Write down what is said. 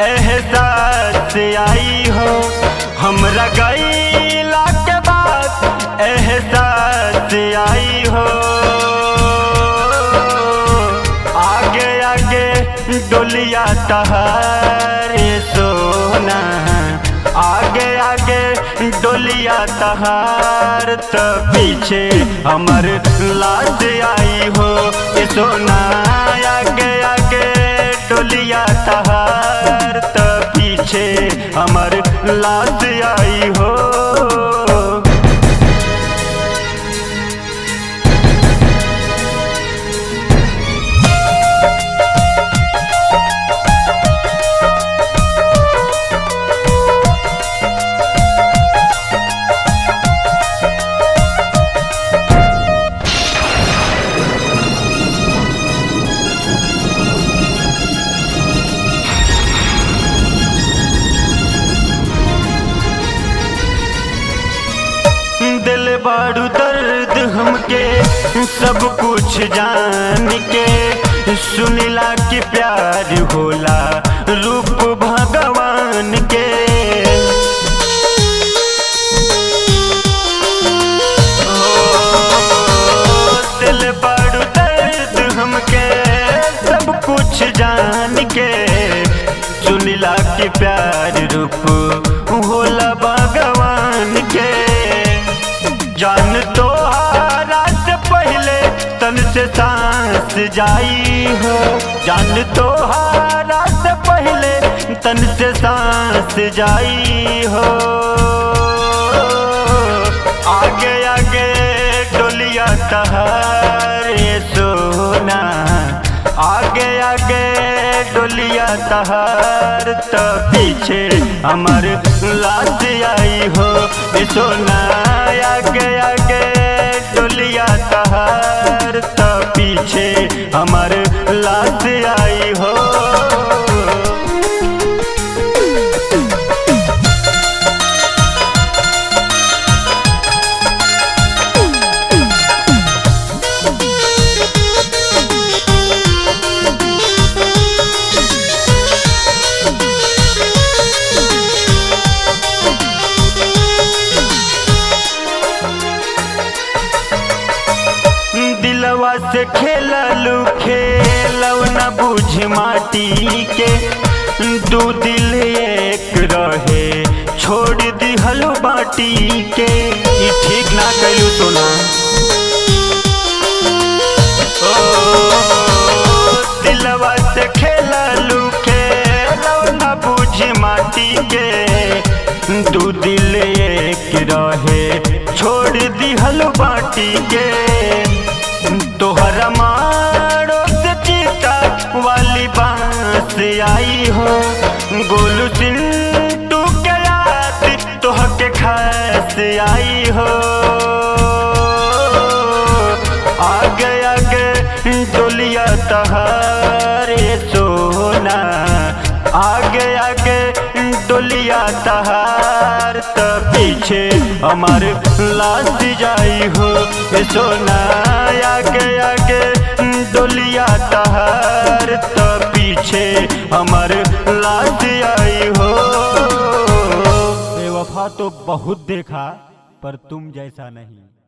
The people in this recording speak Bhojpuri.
एहसास आई हो, हमरा गईला के बाद एहसास आई हो। आगे आगे डोलिया तहारे सोना, आगे आगे डोलिया तहार त पीछे हमर लाश आई हो। ए सोना आगे आगे डोलिया तहार त पीछे हमर लाश आई हो। दिल बारू दर्द हमके सब कुछ जान के, सुनिला कि प्यार होला रूप भगवान के। दिल बारू दर्द हमके सब कुछ जान के, सुनिला कि प्यार रूप होला भगवान के। जान तो रात पहले तन से सांस जाई हो, जान तो रात पहले तन से सांस जाई हो। आगे आगे डोलिया तहारे सोना, आगे आगे डोलिया तहार त पीछे हमर लाश आई हो। सोना आगे आगे डोलिया तहार त पीछे हमर लाश आई हो। दिलवा से खेललू खेलव न बुझ माटी के, दू दिल एक रहे छोड़ दिहलू बाटी के। ये ठीक ना कैलू सोना। दिलवा से खेललू खेलव न बुझ माटी के, दू दिल एक रहे छोड़ दिहलू बाटी के। तोहरा मारो से चीता वाली बांस आई हो, गोलू चिंटू के याद तोहके खास आई हो। आगे आगे डोलिया तहारे सोना, आगे आगे डोलिया तहार त पीछे हमार लाश जाई हो। सोना आगे आगे डोलिया तहार त पीछे हमार लाश आई हो। बेवफा तो बहुत देखा पर तुम जैसा नहीं।